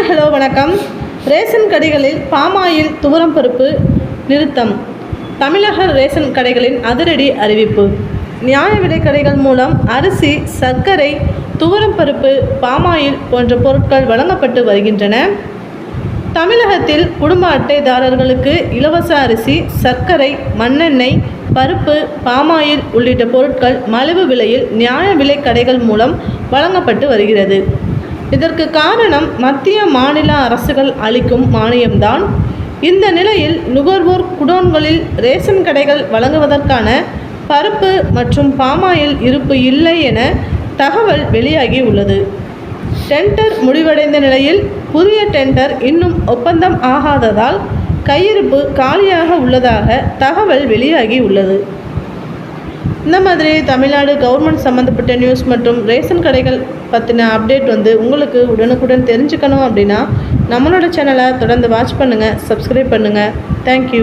Hello வணக்கம். Ration கடைகளில் palm oil துவரம் பருப்பு நிறுத்தம். தமிழக ரேஷன் கடைகளின் அதிரடி அறிவிப்பு. நியாய விலை கடைகள் மூலம் அரிசி, சர்க்கரை, துவரம் பருப்பு, பாமாயில் போன்ற பொருட்கள் வழங்கப்பட்டு வருகின்றன. தமிழகத்தில் குடும்ப அட்டைதாரர்களுக்கு இலவச அரிசி, சர்க்கரை, மண்ணெண்ணெய், பருப்பு, பாமாயில் உள்ளிட்ட பொருட்கள் மலிவு விலையில் நியாய விலை கடைகள் மூலம் வழங்கப்பட்டு வருகிறது. இதற்கு காரணம் மத்திய, மாநில அரசுகள் அளிக்கும் மானியம்தான். இந்த நிலையில் நுகர்வோர் குடோன்களில் ரேஷன் கடைகள் வழங்குவதற்கான பருப்பு மற்றும் பாமாயில் இருப்பு இல்லை என தகவல் வெளியாகி உள்ளது. டெண்டர் முடிவடைந்த நிலையில் புதிய டெண்டர் இன்னும் ஒப்பந்தம் ஆகாததால் கையிருப்பு காலியாக உள்ளதாக தகவல் வெளியாகி உள்ளது. இந்த மாதிரி தமிழ்நாடு கவர்மெண்ட் சம்மந்தப்பட்ட நியூஸ் மற்றும் ரேஷன் கடைகள் பற்றின அப்டேட் உங்களுக்கு உடனுக்குடன் தெரிஞ்சுக்கணும் அப்படின்னா நம்மளோட சேனலை தொடர்ந்து வாட்ச் பண்ணுங்கள், சப்ஸ்கிரைப் பண்ணுங்கள். தேங்க்யூ.